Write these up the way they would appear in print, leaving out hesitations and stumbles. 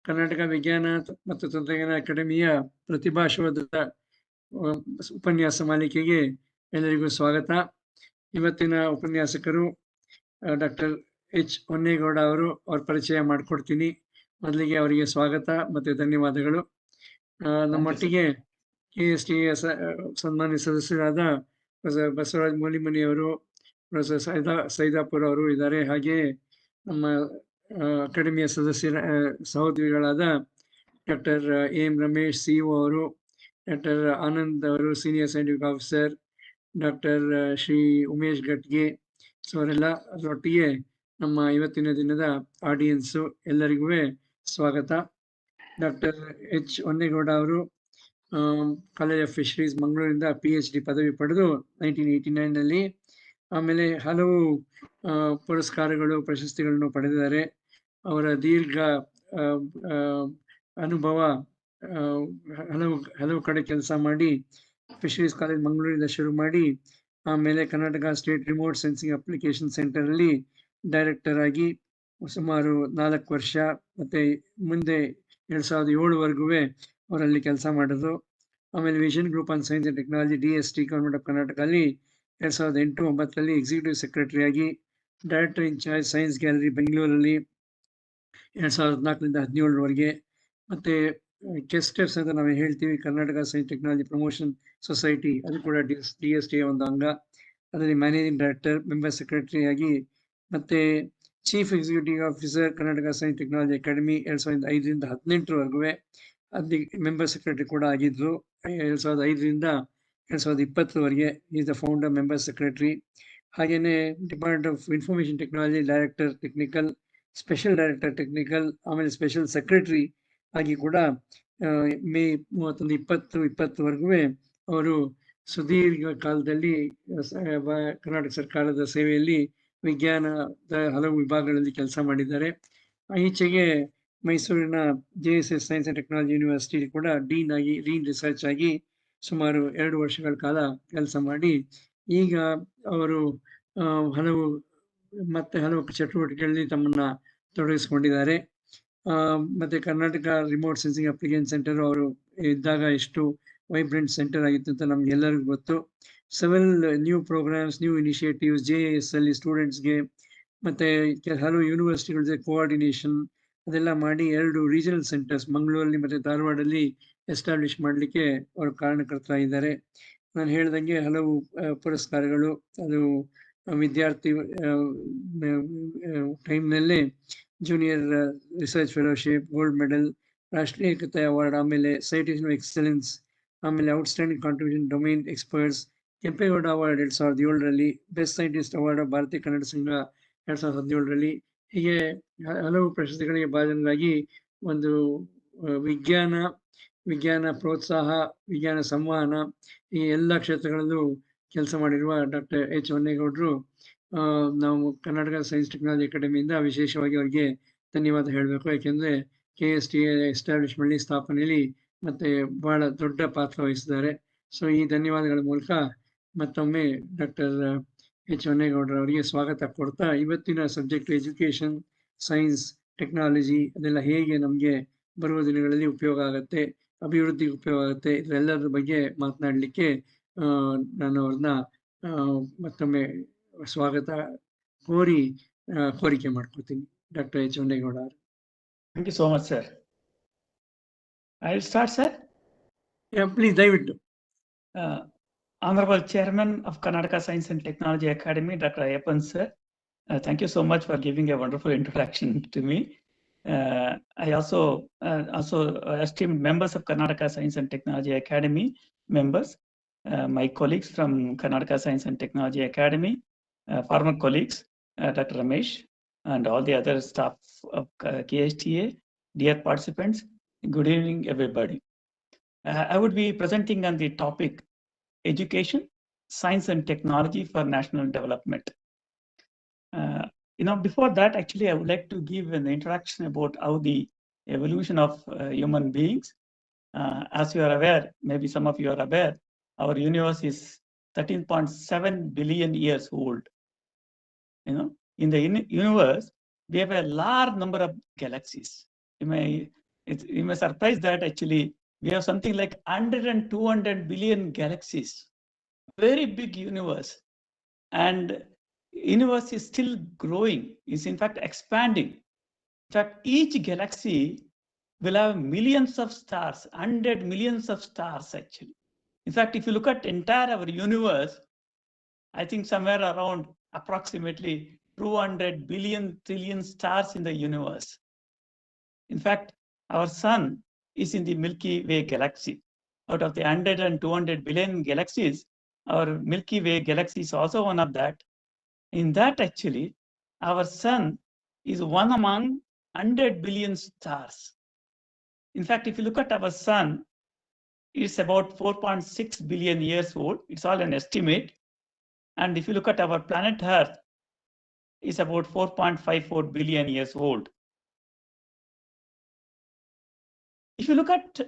ಕರ್ನಾಟಕ ವಿಜ್ಞಾನ ಮತ್ತು ತಂತ್ರಜ್ಞಾನ ಅಕಾಡೆಮಿಯ ಪ್ರತಿಭಾಶೋಧದ ಉಪನ್ಯಾಸ ಮಾಲಿಕೆಗೆ ಎಲ್ಲರಿಗೂ ಸ್ವಾಗತ. ಇವತ್ತಿನ ಉಪನ್ಯಾಸಕರು ಡಾಕ್ಟರ್ ಎಚ್ ಹೊನ್ನೇಗೌಡ ಅವರು. ಅವ್ರ ಪರಿಚಯ ಮಾಡಿಕೊಡ್ತೀನಿ. ಮೊದಲಿಗೆ ಅವರಿಗೆ ಸ್ವಾಗತ ಮತ್ತು ಧನ್ಯವಾದಗಳು. ನಮ್ಮೊಟ್ಟಿಗೆ KST ಸನ್ಮಾನ್ಯ ಸದಸ್ಯರಾದ ಪ್ರೊಫೆಸರ್ ಬಸವರಾಜ ಮೂಲಿಮನಿಯವರು, ಪ್ರೊಫೆಸರ್ ಸೈದಾಪುರ ಅವರು ಇದ್ದಾರೆ. ಹಾಗೆಯೇ ನಮ್ಮ ಅಕಾಡೆಮಿಯ ಸದಸ್ಯರ ಸಹೋದರಿಗಳಾದ ಡಾಕ್ಟರ್ ಎಂ ರಮೇಶ್ CO ಅವರು, ಡಾಕ್ಟರ್ ಆನಂದ್ ಅವರು senior scientific officer, doctor Shri Umesh ಘಟ್ಗೆ. ಸೊ ಅವರೆಲ್ಲ ಅದರೊಟ್ಟಿಗೆ ನಮ್ಮ ಇವತ್ತಿನ ದಿನದ ಆಡಿಯನ್ಸು ಎಲ್ಲರಿಗೂ ಸ್ವಾಗತ. ಡಾಕ್ಟರ್ ಎಚ್ ಹೊನ್ನೇಗೌಡ ಅವರು ಕಾಲೇಜ್ ಆಫ್ ಫಿಶರೀಸ್ ಮಂಗಳೂರಿಂದ PhD ಪದವಿ ಪಡೆದು 1989ನಲ್ಲಿ. ಆಮೇಲೆ ಹಲವು ಪುರಸ್ಕಾರಗಳು ಪ್ರಶಸ್ತಿಗಳನ್ನು ಪಡೆದಿದ್ದಾರೆ. ಅವರ ದೀರ್ಘ ಅನುಭವ, ಹಲವು ಕಡೆ ಕೆಲಸ ಮಾಡಿ ಫಿಶರೀಸ್ ಕಾಲೇಜ್ ಮಂಗಳೂರಿಂದ ಶುರು ಮಾಡಿ ಆಮೇಲೆ Karnataka state remote sensing application ಸೆಂಟರಲ್ಲಿ ಡೈರೆಕ್ಟರ್ ಆಗಿ ಸುಮಾರು 4 ವರ್ಷ, ಮತ್ತೆ ಮುಂದೆ 2007ವರೆಗೂ ಅವರಲ್ಲಿ ಕೆಲಸ ಮಾಡಿದ್ರು. ಆಮೇಲೆ vision group on science and technology DST government of Karnataka ಅಲ್ಲಿ 2008-09ರಲ್ಲಿ ಎಕ್ಸಿಕ್ಯೂಟಿವ್ ಸೆಕ್ರೆಟರಿ ಆಗಿ, ಡೈರೆಕ್ಟರ್ ಇನ್ ಚಾರ್ಜ್ ಸೈನ್ಸ್ ಗ್ಯಾಲರಿ ಬೆಂಗಳೂರಲ್ಲಿ 2014-17ವರೆಗೆ. ಮತ್ತೆ ಕೆಸ್ಟೆಪ್ಸ್ ಅಂತ ನಾವು ಹೇಳ್ತೀವಿ, Karnataka science technology promotion society, ಅದು ಕೂಡ DST ಒಂದು ಅಂಗ. ಅದರಲ್ಲಿ ಮ್ಯಾನೇಜಿಂಗ್ ಡೈರೆಕ್ಟರ್, ಮೆಂಬರ್ ಸೆಕ್ರೆಟರಿ ಆಗಿ, ಮತ್ತೆ chief executive officer Karnataka science technology academy 2005-18ವರೆಗೂ. ಅಲ್ಲಿ ಮೆಂಬರ್ ಸೆಕ್ರೆಟರಿ ಕೂಡ ಆಗಿದ್ರು. 2005-2020ವರೆಗೆ is the founder member secretary. ಹಾಗೇನೆ department of information technology director technical, special director technical, ಆಮೇಲೆ ಸ್ಪೆಷಲ್ ಸೆಕ್ರೆಟರಿ ಆಗಿ ಕೂಡ ಮೇ 31-2020ವರೆಗೂ ಅವರು ಸುದೀರ್ಘ ಕಾಲದಲ್ಲಿ ಕರ್ನಾಟಕ ಸರ್ಕಾರದ ಸೇವೆಯಲ್ಲಿ ವಿಜ್ಞಾನದ ಹಲವು ವಿಭಾಗಗಳಲ್ಲಿ ಕೆಲಸ ಮಾಡಿದ್ದಾರೆ. ಈಚೆಗೆ ಮೈಸೂರಿನ JSS science and technology university ಕೂಡ ಡೀನ್ ಆಗಿ, ರಿಸರ್ಚ್ ಆಗಿ ಸುಮಾರು 2 ವರ್ಷಗಳ ಕಾಲ ಕೆಲಸ ಮಾಡಿ, ಈಗ ಅವರು ಹಲವು ಚಟುವಟಿಕೆಗಳಲ್ಲಿ ತಮ್ಮನ್ನ ತೊಡಗಿಸ್ಕೊಂಡಿದ್ದಾರೆ. ಮತ್ತೆ Karnataka remote sensing application centre ಅವರು ಇದ್ದಾಗ ಎಷ್ಟು ವೈಬ್ರೆಂಟ್ ಸೆಂಟರ್ ಆಗಿತ್ತು ಅಂತ ನಮ್ಗೆಲ್ಲರಿಗೂ ಗೊತ್ತು. Several new programmes, new initiatives JS ಅಲ್ಲಿ ಸ್ಟೂಡೆಂಟ್ಸ್ಗೆ, ಮತ್ತೆ ಹಲವು ಯೂನಿವರ್ಸಿಟಿಗಳ ಜೊತೆ ಕೋಆರ್ಡಿನೇಷನ್ ಅದೆಲ್ಲ ಮಾಡಿ 2 ರೀಜನಲ್ ಸೆಂಟರ್ಸ್ ಮಂಗಳೂರಲ್ಲಿ ಮತ್ತೆ ಧಾರವಾಡಲ್ಲಿ ಎಸ್ಟಾಬ್ಲಿಷ್ ಮಾಡಲಿಕ್ಕೆ ಅವರು ಕಾರಣಕರ್ತರಾಗಿದ್ದಾರೆ. ನಾನು ಹೇಳ್ದಂಗೆ ಹಲವು ಪುರಸ್ಕಾರಗಳು, ಅದು ವಿದ್ಯಾರ್ಥಿ ಟೈಮ್ನಲ್ಲೇ junior research fellowship, gold medal, ರಾಷ್ಟ್ರೀಯ ಏಕತೆ ಅವಾರ್ಡ್, ಆಮೇಲೆ ಸೈಟೇಷನ್ ಎಕ್ಸಲೆನ್ಸ್, ಆಮೇಲೆ outstanding contribution domain experts, Kempegowda award 2007ರಲ್ಲಿ, ಬೆಸ್ಟ್ ಸೈಂಟಿಸ್ಟ್ ಅವಾರ್ಡ್ ಭಾರತೀಯ ಕನ್ನಡ ಸಂಘ 2017ರಲ್ಲಿ. ಹೀಗೆ ಹಲವು ಪ್ರಶಸ್ತಿಗಳಿಗೆ ಭಾಜನರಾಗಿ ಒಂದು ವಿಜ್ಞಾನ ಪ್ರೋತ್ಸಾಹ, ವಿಜ್ಞಾನ ಸಂವಹನ, ಈ ಎಲ್ಲ ಕ್ಷೇತ್ರಗಳಲ್ಲೂ ಕೆಲಸ ಮಾಡಿರುವ ಡಾಕ್ಟರ್ ಎಚ್ ಹೊನ್ನೇಗೌಡರು, ನಾವು ಕರ್ನಾಟಕ ಸೈನ್ಸ್ ಟೆಕ್ನಾಲಜಿ ಅಕಾಡೆಮಿಯಿಂದ ವಿಶೇಷವಾಗಿ ಅವರಿಗೆ ಧನ್ಯವಾದ ಹೇಳಬೇಕು. ಯಾಕೆಂದರೆ KST ಎಸ್ಟಾಬ್ಲಿಷ್ಮೆಂಟ್ ಸ್ಥಾಪನೆಯಲ್ಲಿ ಮತ್ತೆ ಬಹಳ ದೊಡ್ಡ ಪಾತ್ರ ವಹಿಸಿದ್ದಾರೆ. ಸೊ ಈ ಧನ್ಯವಾದಗಳ ಮೂಲಕ ಮತ್ತೊಮ್ಮೆ ಡಾಕ್ಟರ್ ಎಚ್ ಹೊನ್ನೇಗೌಡರು ಅವರಿಗೆ ಸ್ವಾಗತ ಕೊಡ್ತಾ, ಇವತ್ತಿನ ಸಬ್ಜೆಕ್ಟ್ ಎಜುಕೇಷನ್, ಸೈನ್ಸ್, ಟೆಕ್ನಾಲಜಿ ಅದೆಲ್ಲ ಹೇಗೆ ನಮಗೆ ಬರುವ ದಿನಗಳಲ್ಲಿ ಉಪಯೋಗ ಆಗುತ್ತೆ, ಅಭಿವೃದ್ಧಿಗೆ ಉಪಯೋಗ ಆಗುತ್ತೆ, ಇದೆಲ್ಲದರ ಬಗ್ಗೆ ಮಾತನಾಡಲಿಕ್ಕೆ ನಾನು ಅವ್ರನ್ನ ಮತ್ತೊಮ್ಮೆ ಸ್ವಾಗತ ಕೋರಿಕೆ ಮಾಡ್ಕೊತೀನಿ. ಡಾಕ್ಟರ್ ಎಚ್ ಹೊನ್ನೇಗೌಡ ಅವರು. Thank you so much, sir. I'll start, sir. Yeah, please, ದಯವಿಟ್ಟು. Honorable Chairman of Karnataka Science and Technology Academy, Dr. Ayappan, sir. Thank you so much for giving a wonderful introduction to me. I also esteemed members of Karnataka Science and Technology Academy members, my colleagues from Karnataka Science and Technology Academy, former colleagues, Dr. Ramesh, and all the other staff of KSTA, dear participants, good evening, everybody. I would be presenting on the topic education, science and technology for national development. Before that, actually, I would like to give an introduction about how the evolution of human beings. As you are aware, maybe some of you are aware, our universe is 13.7 billion years old. In the universe, we have a large number of galaxies. You may You may surprise that actually we have something like 100 and 200 billion galaxies, very big universe. And universe is still growing, is in fact expanding. In fact, each galaxy will have millions of stars, 100 millions of stars actually. In fact, if you look at entire our universe, I think somewhere around approximately 200 billion trillion stars in the universe. In fact, our sun is in the Milky Way galaxy. Out of the 100 and 200 billion galaxies, our Milky Way galaxy is also one of that. In that, actually, our sun is one among 100 billion stars. In fact, if you look at our sun, it's about 4.6 billion years old. It's all an estimate. And if you look at our planet Earth, it's about 4.54 billion years old. If you look at,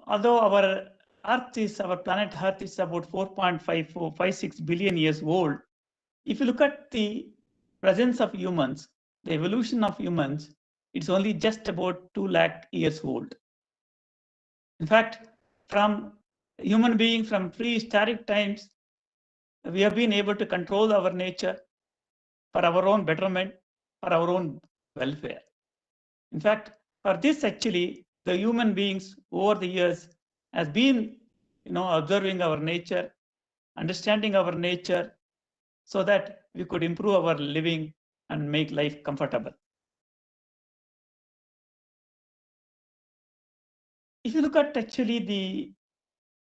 although our planet Earth is about 4.56 billion years old, if you look at the presence of humans, the evolution of humans, it's only just about 2 lakh years old. In fact, from human being from prehistoric times, we have been able to control our nature for our own betterment, for our own welfare. In fact, for this actually, the human beings over the years has been, observing our nature, understanding our nature, so that we could improve our living and make life comfortable. If you look at actually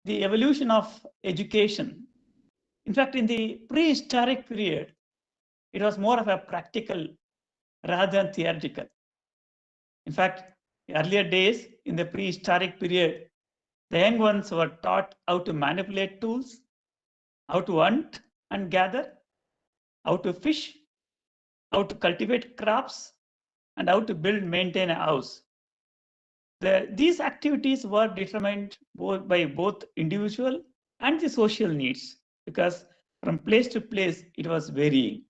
the evolution of education, in fact, in the prehistoric period, it was more of a practical rather than theoretical. In fact, earlier days in the prehistoric period, the young ones were taught how to manipulate tools, how to hunt and gather, how to fish, how to cultivate crops, and how to build, maintain a house. These activities were determined by both individual and the social needs, because from place to place it was varying.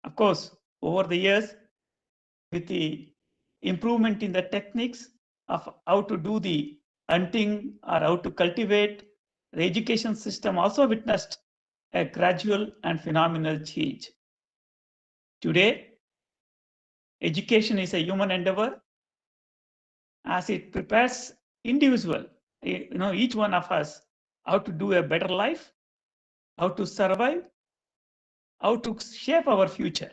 Of course, over the years, with the improvement in the techniques of how to do the hunting or how to cultivate, the education system also witnessed a gradual and phenomenal change. Today, education is a human endeavor as it prepares individual, each one of us, how to do a better life, how to survive, how to shape our future,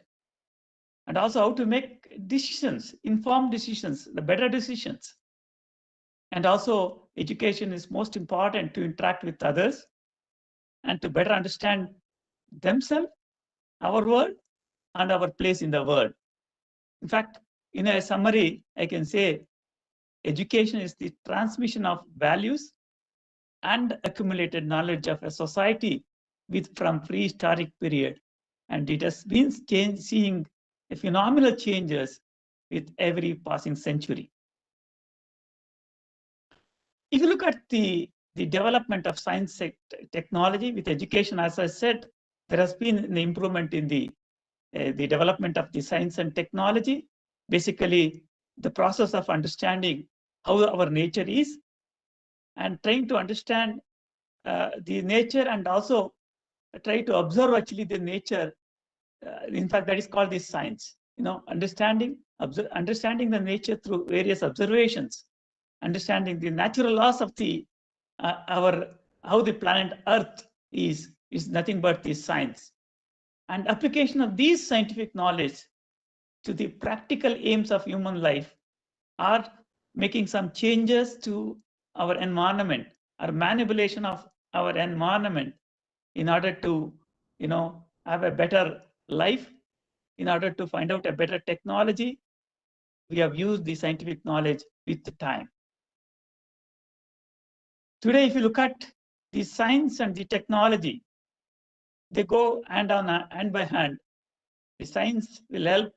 and also how to make decisions, informed decisions, the better decisions. And also, education is most important to interact with others and to better understand themselves, our world, and our place in the world. In fact, in a summary, I can say education is the transmission of values and accumulated knowledge of a society from prehistoric period. And it has been seeing phenomenal changes with every passing century. If you look at the development of science technology with education, as I said, there has been an improvement in the development of the science and technology. Basically, the process of understanding how our nature is and trying to understand the nature and also try to observe actually the nature. In fact, that is called this science. Understanding the nature through various observations, understanding the natural laws of the how the planet Earth is nothing but this science. And application of these scientific knowledge to the practical aims of human life are making some changes to our environment, or manipulation of our environment in order to, have a better life, in order to find out a better technology. We have used the scientific knowledge with the time. Today, if you look at the science and the technology, they go hand by hand. The science will help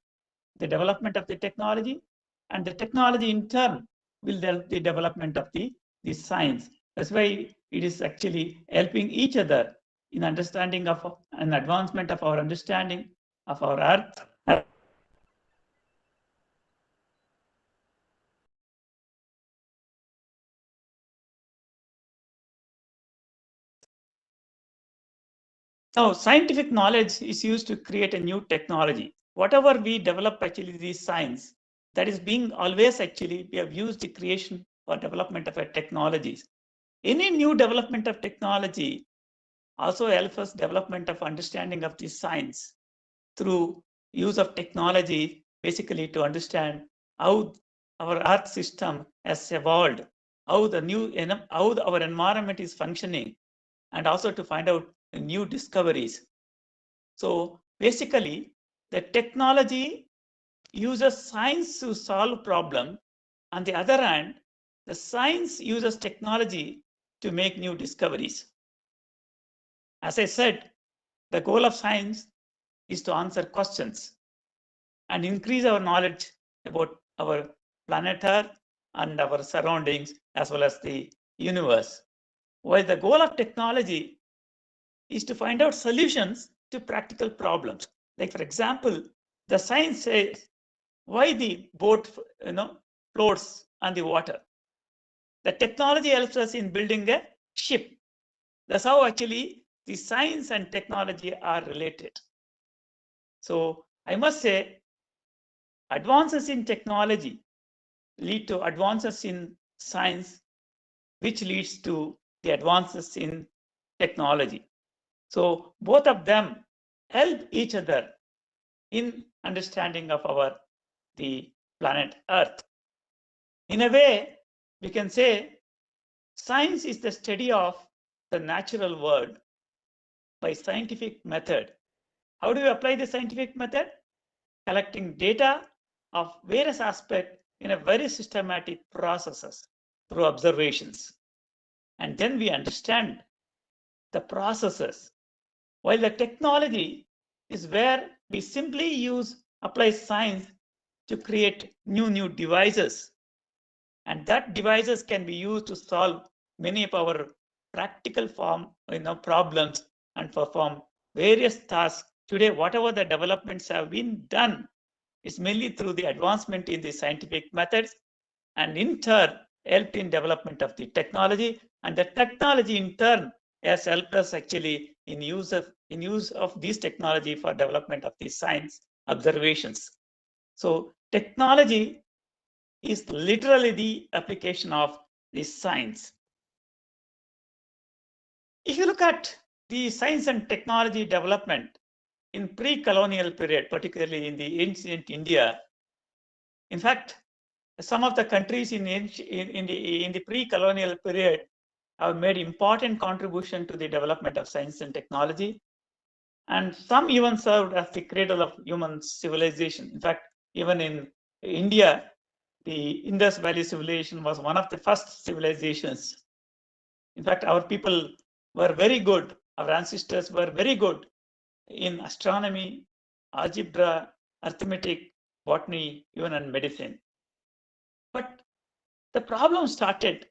the development of the technology, and the technology in turn will help the development of the science. That's why it is actually helping each other in understanding of an advancement of our understanding of our Earth Now, scientific knowledge is used to create a new technology. Whatever we develop, actually, this science, that is being always actually, we have used the creation or development of a technologies. Any new development of technology also helps us development of understanding of this science through use of technology, basically to understand how our Earth system has evolved, how our environment is functioning, and also to find out new discoveries. So basically, the technology uses science to solve problem. On the other hand, the science uses technology to make new discoveries. As I said, the goal of science is to answer questions and increase our knowledge about our planet Earth and our surroundings as well as the universe. While the goal of technology is to find out solutions to practical problems. Like, for example, the science says why the boat floats on the water. The technology helps us in building a ship. That's how actually the science and technology are related. So I must say, advances in technology lead to advances in science, which leads to the advances in technology. So both of them help each other in understanding of the planet Earth. In a way, we can say science is the study of the natural world by scientific method. How do you apply the scientific method? Collecting data of various aspects in a very systematic processes through observations. And then we understand the processes. While the technology is where we simply apply science to create new devices. And that devices can be used to solve many of our practical problems and perform various tasks. Today, whatever the developments have been done is mainly through the advancement in the scientific methods, and in turn helped in development of the technology, and the technology in turn has helped us actually in use of this technology for development of the science observations. So technology is literally the application of this science. If you look at the science and technology development in pre-colonial period, particularly in the ancient India, in fact, some of the countries in the pre-colonial period have made important contribution to the development of science and technology, and some even served as the cradle of human civilization. In fact, even in India, the Indus Valley civilization was one of the first civilizations. In fact, our people were very good, our ancestors were very good in astronomy, algebra, arithmetic, botany, even in medicine. But the problem started,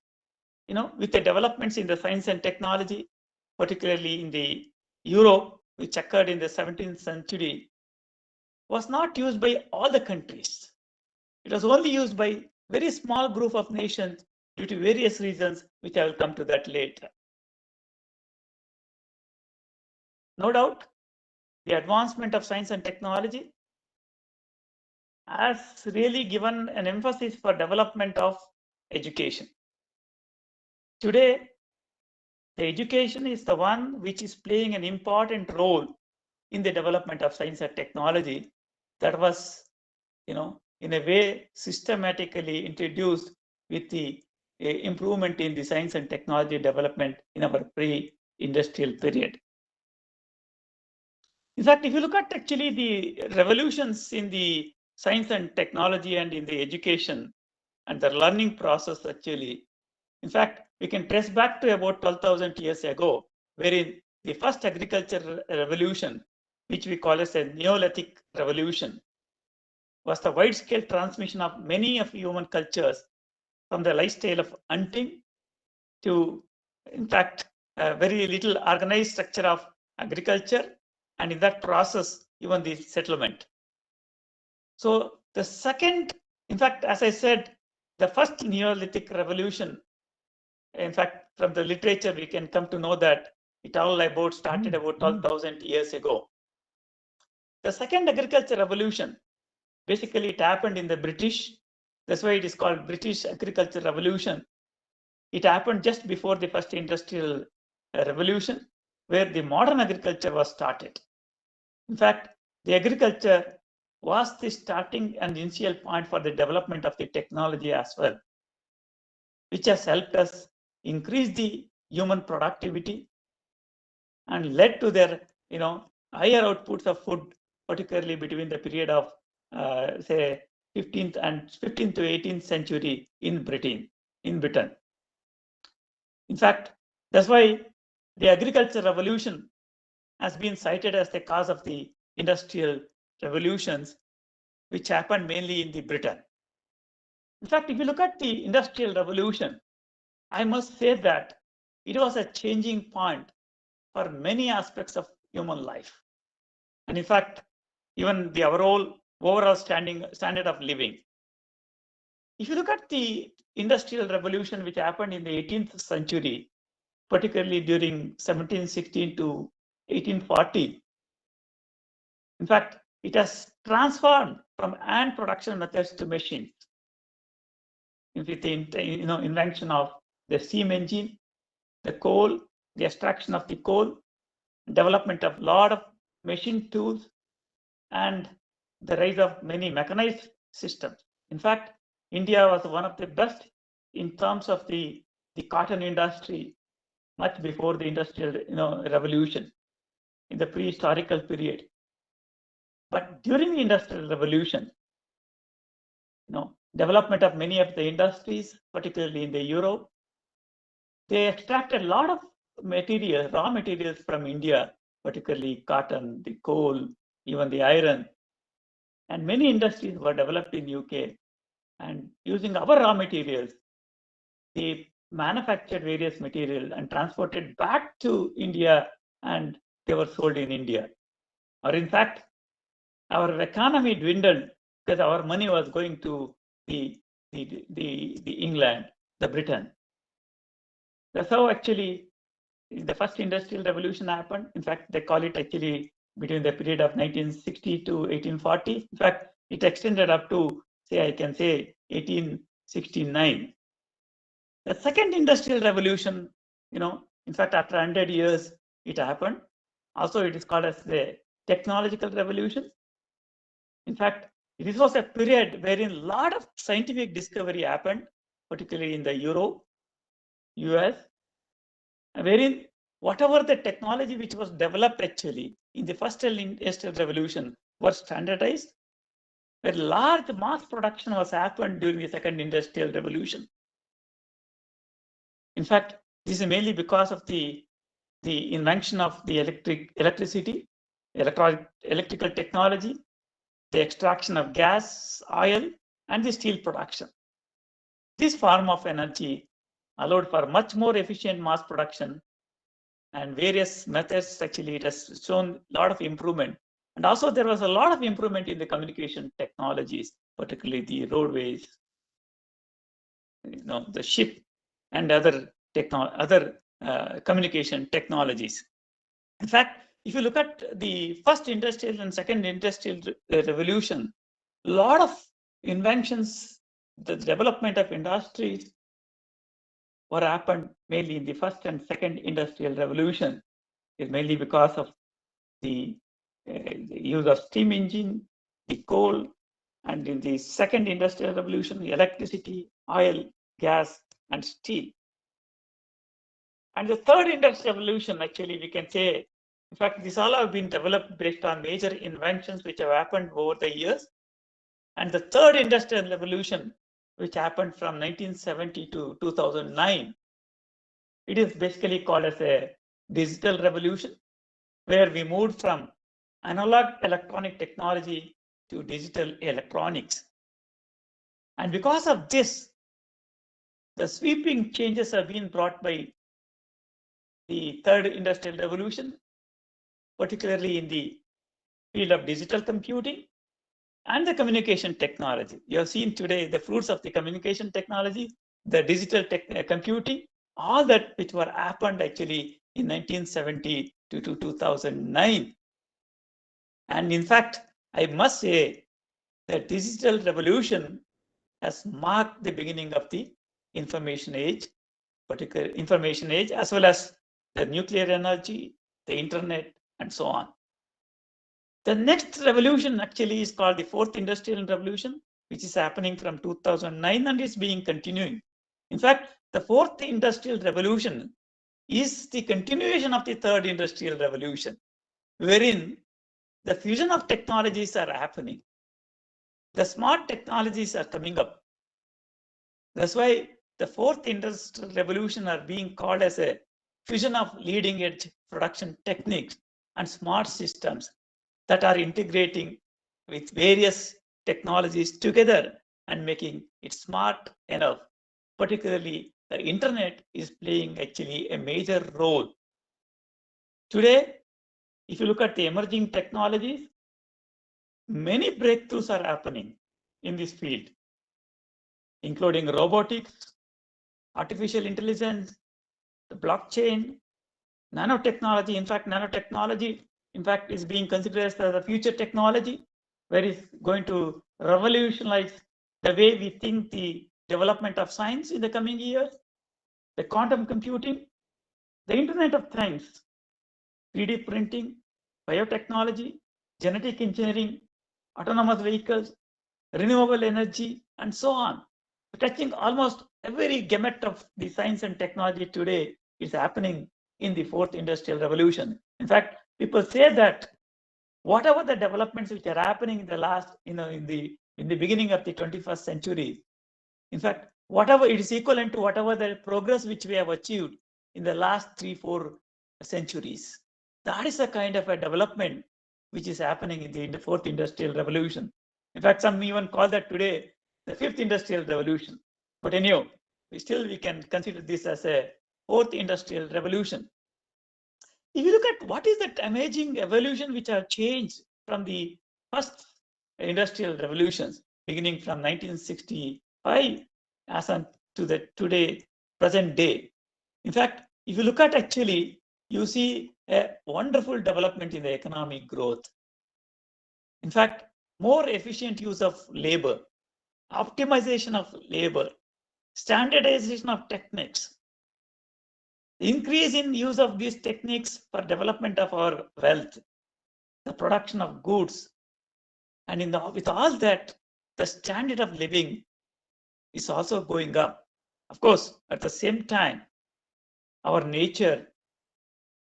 with the developments in the science and technology, particularly in the Europe, which occurred in the 17th century, was not used by all the countries. It was only used by a very small group of nations due to various reasons, which I will come to that later. No doubt, the advancement of science and technology has really given an emphasis for development of education. Today, the education is the one which is playing an important role in the development of science and technology that was, in a way, systematically introduced with the improvement in the science and technology development in our pre-industrial period. In fact, if you look at actually the revolutions in the science and technology and in the education and the learning process, actually, in fact, we can trace back to about 12,000 years ago, wherein the first agricultural revolution, which we call as a Neolithic revolution, was the wide-scale transmission of many of human cultures from the lifestyle of hunting to, in fact, a very little organized structure of agriculture, and in that process, even the settlement. So the second, in fact, as I said, the first Neolithic revolution, in fact, from the literature, we can come to know that It all about started about 12,000 years ago. The second agriculture revolution, basically it happened in the British. That's why it is called British Agriculture Revolution. It happened just before the first industrial revolution, where the modern agriculture was started. In fact, the agriculture was the starting and initial point for the development of the technology as well, which has helped us increase the human productivity and led to their higher outputs of food, particularly between the period of say 15th to 18th century in Britain. In fact, that's why the agriculture revolution has been cited as the cause of the industrial revolutions, which happened mainly in the Britain. In fact, if you look at the industrial revolution, I must say that it was a changing point for many aspects of human life. And in fact, even the overall standard of living. If you look at the industrial revolution which happened in the 18th century, particularly during 1716 to 1840, in fact, it has transformed from hand production methods to machines. With the invention of the steam engine, the coal, the extraction of the coal, development of a lot of machine tools, and the rise of many mechanized systems. In fact, India was one of the best in terms of the cotton industry much before the industrial revolution in the prehistorical period. But during the industrial revolution, development of many of the industries, particularly in the Europe, they extracted a lot of raw materials from India, particularly cotton, the coal, even the iron. And many industries were developed in UK. And using our raw materials, they manufactured various materials and transported back to India, and they were sold in India. Or in fact, our economy dwindled because our money was going to the England, the Britain. That's how actually the first industrial revolution happened. In fact, they call it actually between the period of 1960 to 1840. In fact, it extended up to, I can say 1869. The second industrial revolution, in fact, after 100 years, it happened. Also, it is called as the technological revolution. In fact, this was a period wherein a lot of scientific discovery happened, particularly in the Europe, US, wherein whatever the technology which was developed actually in the first industrial revolution was standardized, where large mass production was happened during the second industrial revolution. In fact, this is mainly because of the invention of the electricity, electrical technology, the extraction of gas, oil, and the steel production. This form of energy allowed for much more efficient mass production, and various methods actually it has shown a lot of improvement. And also there was a lot of improvement in the communication technologies, particularly the roadways, the ship, and other communication technologies. In fact, if you look at the first industrial and second industrial revolution, a lot of inventions, the development of industries were happened mainly in the first and second industrial revolution, is mainly because of the use of steam engine, the coal, and in the second industrial revolution, the electricity, oil, gas, and steel. And the third industrial revolution, actually, we can say, in fact, these all have been developed based on major inventions which have happened over the years. And the third industrial revolution, which happened from 1970 to 2009, it is basically called as a digital revolution, where we moved from analog electronic technology to digital electronics. And because of this, the sweeping changes have been brought by the third industrial revolution, particularly in the field of digital computing and the communication technology. You have seen today the fruits of the communication technology, the digital computing, all that which were happened actually in 1970 to 2009. And in fact, I must say that digital revolution has marked the beginning of the information age, particular information age, as well as the nuclear energy, the internet, and so on. The next revolution actually is called the fourth industrial revolution, which is happening from 2009 and is being continuing. In fact, the fourth industrial revolution is the continuation of the third industrial revolution, wherein the fusion of technologies are happening. The smart technologies are coming up. That's why the fourth industrial revolution are being called as a fusion of leading edge production techniques and smart systems that are integrating with various technologies together and making it smart enough. Particularly, the internet is playing actually a major role. Today, if you look at the emerging technologies, many breakthroughs are happening in this field, including robotics, artificial intelligence, the blockchain, nanotechnology. In fact, nanotechnology, is being considered as the future technology, where it's going to revolutionize the way we think the development of science in the coming years. The quantum computing, the Internet of Things, 3D printing, biotechnology, genetic engineering, autonomous vehicles, renewable energy, and so on. Touching almost every gamut of the science and technology today is happening in the fourth industrial revolution. In fact, people say that whatever the developments which are happening in the last, in the beginning of the 21st century, in fact, whatever it is equivalent to whatever the progress which we have achieved in the last 3-4 centuries. That is a kind of a development which is happening in the fourth industrial revolution. In fact, some even call that today the fifth industrial revolution. But anyhow, we can consider this as a fourth industrial revolution. If you look at what is that amazing evolution which have changed from the first industrial revolutions, beginning from 1965 as on to the today present day. In fact, if you look at actually, you see a wonderful development in the economic growth. In fact, more efficient use of labor, optimization of labor, standardization of techniques, increase in use of these techniques for development of our wealth, the production of goods, and with all that, the standard of living is also going up. Of course, at the same time, our nature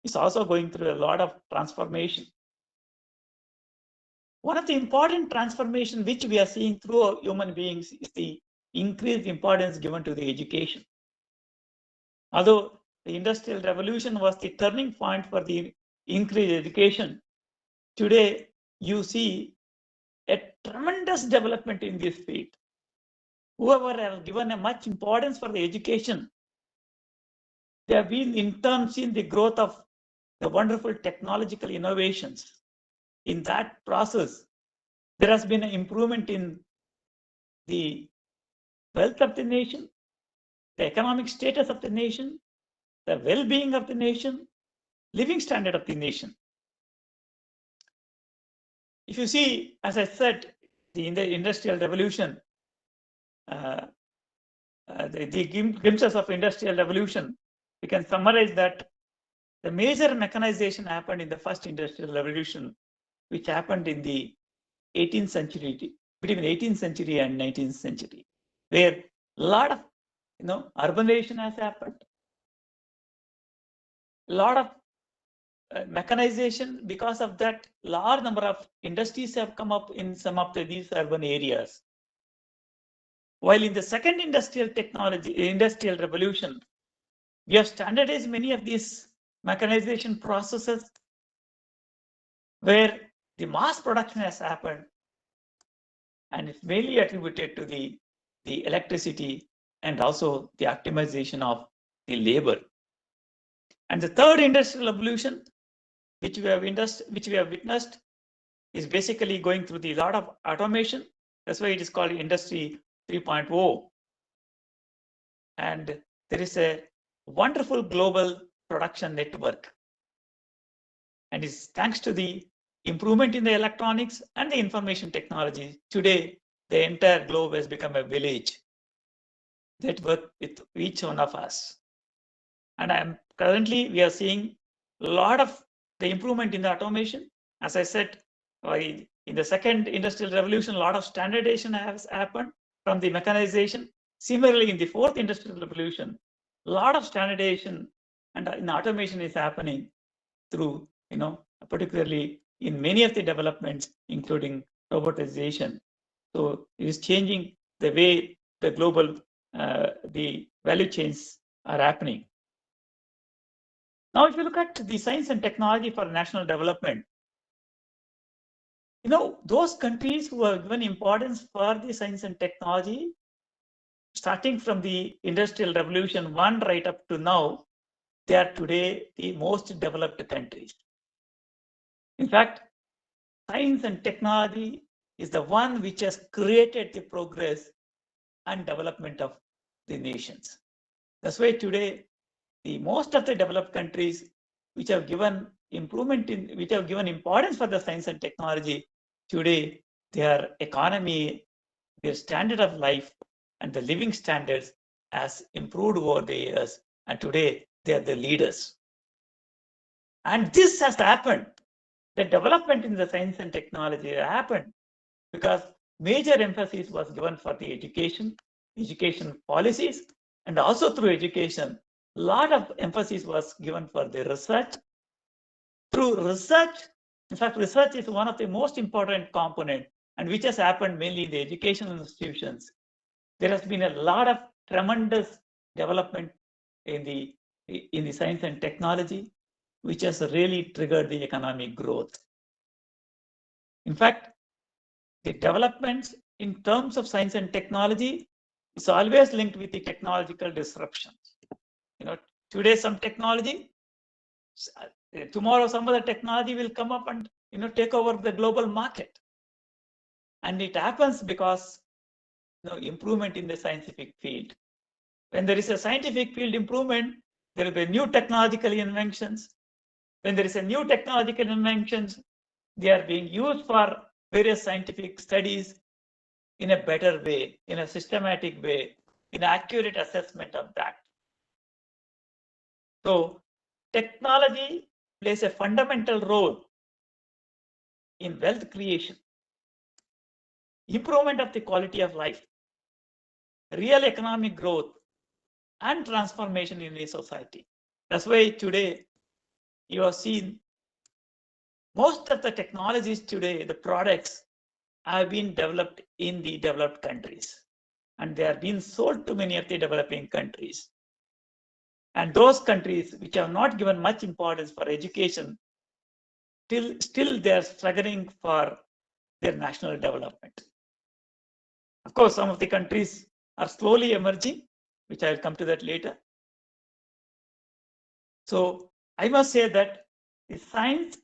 is also going through a lot of transformation. One of the important transformation which we are seeing through human beings is the increased importance given to the education. Although the Industrial Revolution was the turning point for the increased education, today you see a tremendous development in this field. Whoever have given a much importance for the education, they have been in turn seen the growth of the wonderful technological innovations. In that process, there has been an improvement in the wealth of the nation, the economic status of the nation, the well-being of the nation, living standard of the nation. If you see, as I said, in the Industrial Revolution, the glimpses of Industrial Revolution, we can summarize that the major mechanization happened in the first Industrial Revolution, which happened in the 18th century, between 18th century and 19th century, where a lot of urbanization has happened, a lot of mechanization. Because of that, large number of industries have come up in some of these urban areas. While in the second industrial revolution, we have standardized many of these mechanization processes where the mass production has happened, and it's mainly attributed to the electricity and also the optimization of the labor. And the third industrial revolution, which we have witnessed, is basically going through the lot of automation. That's why it is called Industry 3.0. And there is a wonderful global production network. And it's thanks to the improvement in the electronics and the information technology. Today, the entire globe has become a village that work with each one of us. And currently we are seeing a lot of the improvement in the automation. As I said, in the second industrial revolution, a lot of standardization has happened from the mechanization. Similarly, in the fourth industrial revolution, a lot of standardization and in automation is happening through, particularly in many of the developments, including robotization. So it is changing the way the global, the value chains are happening. Now, if you look at the science and technology for national development, those countries who have given importance for the science and technology, starting from the Industrial Revolution 1 right up to now, they are today the most developed countries. In fact, science and technology is the one which has created the progress and development of the nations. That's why today, the most of the developed countries which have given importance for the science and technology, today their economy, their standard of life, and the living standards has improved over the years, and today they are the leaders. And this has happened. The development in the science and technology happened because major emphasis was given for the education policies, and also through education, a lot of emphasis was given for the research. Through research, in fact, research is one of the most important components, and which has happened mainly in the educational institutions. There has been a lot of tremendous development in the science and technology, which has really triggered the economic growth. In fact, the developments in terms of science and technology is always linked with the technological disruptions. Today some technology, tomorrow some other technology will come up and take over the global market. And it happens because improvement in the scientific field. When there is a scientific field improvement, there will be new technological inventions. When there is a new technological inventions, they are being used for various scientific studies in a better way, in a systematic way, in accurate assessment of that. So technology plays a fundamental role in wealth creation, improvement of the quality of life, real economic growth, and transformation in the society. That's why today you have seen most of the technologies today, the products have been developed in the developed countries, and they are being sold to many of the developing countries. And those countries which have not given much importance for education, still they are struggling for their national development. Of course, some of the countries are slowly emerging, which I will come to that later. So I must say that the science,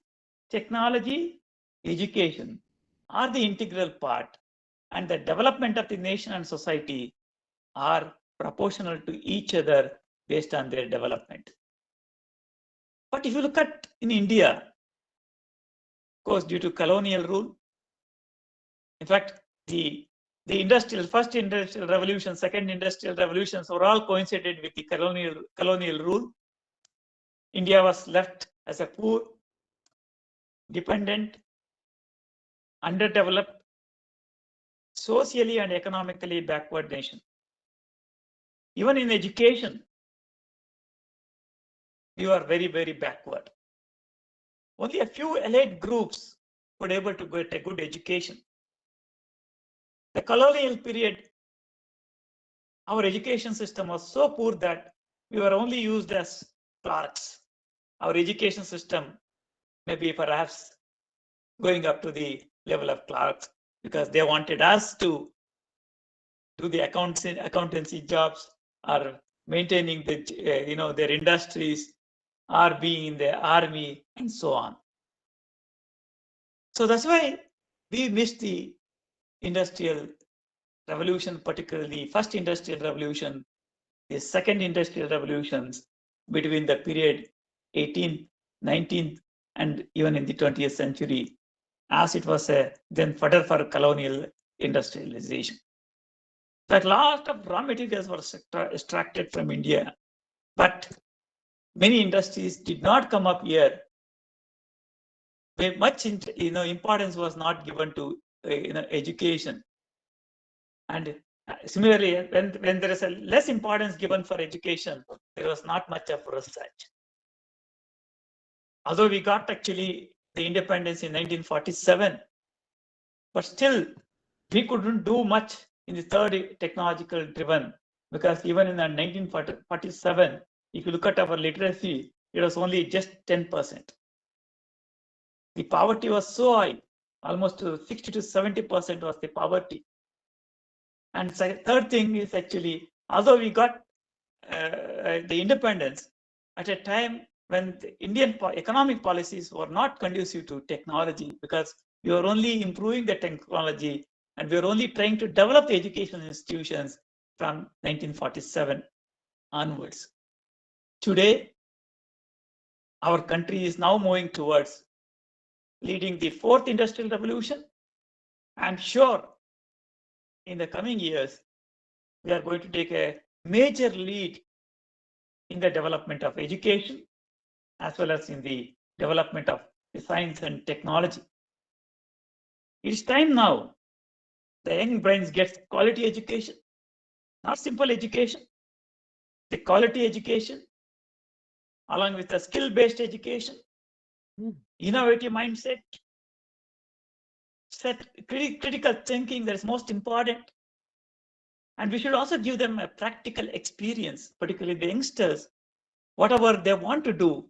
technology, education are the integral part, and the development of the nation and society are proportional to each other based on their development. But if you look at in India, of course, due to colonial rule, in fact, the first industrial revolution, second industrial revolutions were all coincided with the colonial rule. India was left as a poor, dependent, underdeveloped, socially and economically backward nation. Even in education, we were very, very backward. Only a few elite groups were able to get a good education. The colonial period, our education system was so poor that we were only used as clerks. Our education system may be perhaps going up to the level of clerks because they wanted us to do the accountancy jobs or maintaining the their industries or being in the army and so on. So that's why we missed the industrial revolution, particularly first industrial revolution, the second industrial revolutions, between the period 18th, 19th, and even in the 20th century, as it was then fodder for colonial industrialization. That lot of raw materials were extracted from India, but many industries did not come up here. Much importance was not given to education, and similarly, when there is a less importance given for education, there was not much of research. Although we got actually the independence in 1947, but still we couldn't do much in the third technological driven, because even in 1947, if you look at our literacy, it was only just 10%. The poverty was so high, almost 60 to 70% was the poverty. And third thing is actually, although we got the independence at a time when the Indian economic policies were not conducive to technology, because we were only improving the technology and we were only trying to develop the educational institutions from 1947 onwards. Today, our country is now moving towards leading the fourth industrial revolution. I'm sure in the coming years, we are going to take a major lead in the development of education, as well as in the development of science and technology. It's time now the young brains get quality education, not simple education, the quality education, along with the skill-based education, innovative mindset, critical thinking that is most important. And we should also give them a practical experience, particularly the youngsters, whatever they want to do,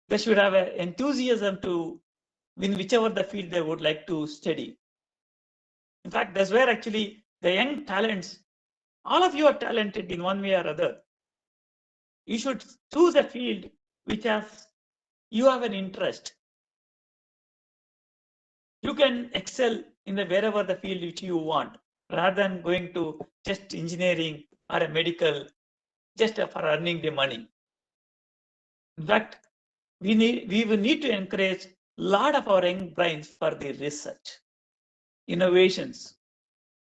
they should have an enthusiasm to in whichever the field they would like to study. In fact, that's where actually the young talents, all of you are talented in one way or other. You should choose a field which you have an interest. You can excel in wherever the field which you want, rather than going to just engineering or a medical just for earning the money. In fact, we will need to encourage a lot of our young brains for the research, innovations,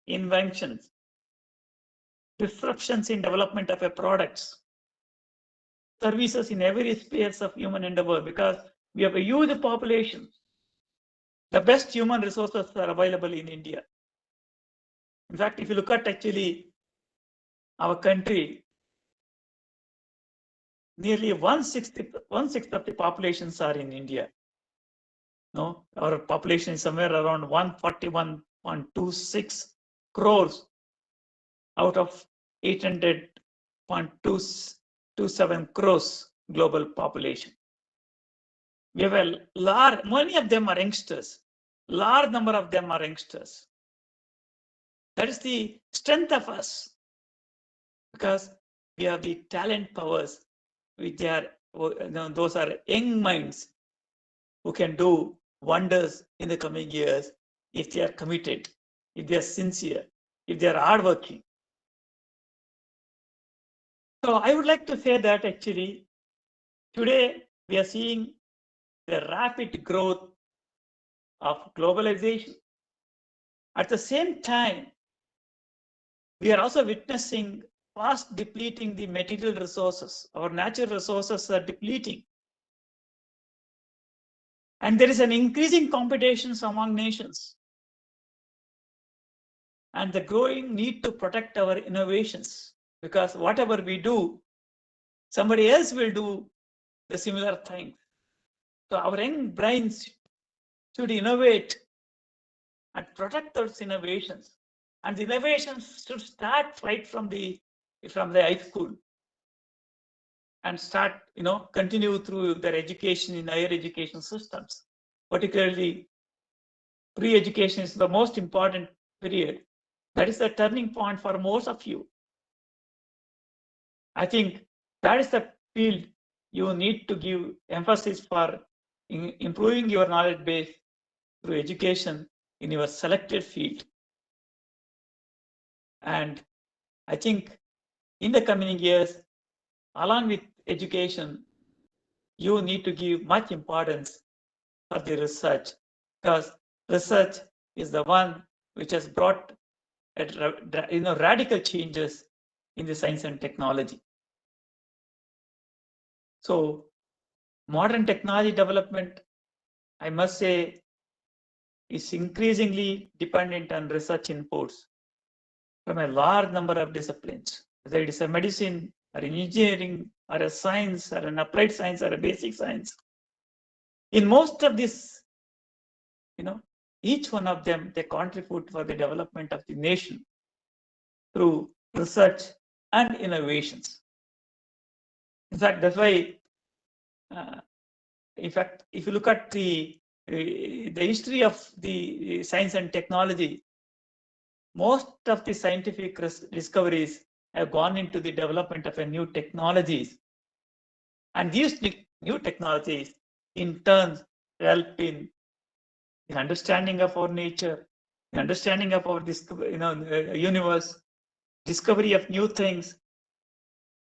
inventions, disruptions in development of a products, services in every spheres of human endeavor, because we have a huge population. The best human resources are available in India. In fact, if you look at actually our country, nearly one-sixth of the populations are in India. No, our population is somewhere around 141.26 crores out of 800.27 crores global population. We have a large, many of them are youngsters. Large number of them are youngsters. That is the strength of us, because we have the talent powers, which are those are young minds who can do wonders in the coming years if they are committed, if they are sincere, if they are hardworking. So I would like to say that actually today we are seeing the rapid growth of globalization. At the same time, we are also witnessing fast depleting the material resources. Our natural resources are depleting. And there is an increasing competition among nations, and the growing need to protect our innovations, because whatever we do, somebody else will do the similar thing. So our young brains should innovate and protect those innovations. And the innovations should start right from the high school and start, continue through their education in higher education systems. Particularly, pre-education is the most important period. That is the turning point for most of you. I think that is the field you need to give emphasis for improving your knowledge base through education in your selected field. And I think in the coming years, along with education, you need to give much importance for the research, because research is the one which has brought radical changes in the science and technology. So modern technology development, I must say, is increasingly dependent on research inputs from a large number of disciplines, whether it is a medicine or an engineering or a science or an applied science or a basic science. In most of this, each one of them, they contribute for the development of the nation through research and innovations. In fact, that's why, if you look at the history of the science and technology, most of the scientific discoveries have gone into the development of new technologies. And these new technologies, in turn, help in the understanding of our nature, the understanding of our universe, discovery of new things,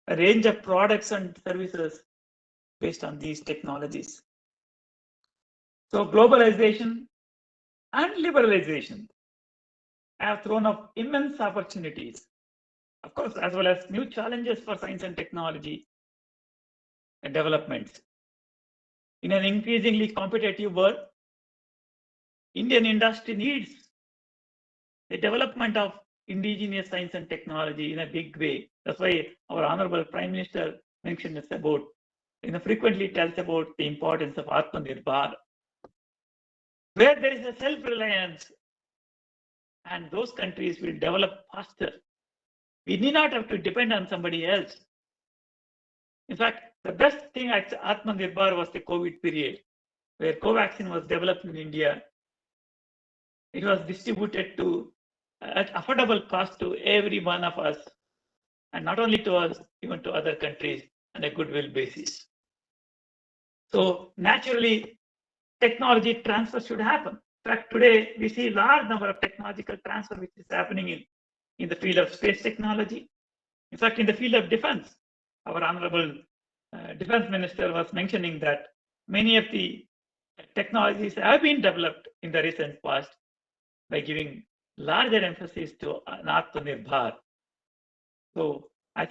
a range of products and services based on these technologies. So globalization and liberalization have thrown up immense opportunities, of course, as well as new challenges for science and technology and development. In an increasingly competitive world, Indian industry needs the development of indigenous science and technology in a big way. That's why our Honorable Prime Minister mentioned this about, frequently tells about the importance of Atmanirbhar, where there is a self-reliance, and those countries will develop faster. We need not have to depend on somebody else. In fact, the best thing at Atmanirbhar was the COVID period, where Covaxin was developed in India. It was distributed at affordable cost to every one of us, and not only to us, even to other countries on a goodwill basis. So naturally, technology transfer should happen. In fact, today we see a large number of technological transfer which is happening in the field of space technology. In fact, in the field of defense, our Honorable Defense Minister was mentioning that many of the technologies have been developed in the recent past by giving larger emphasis to Atmanirbhar. So I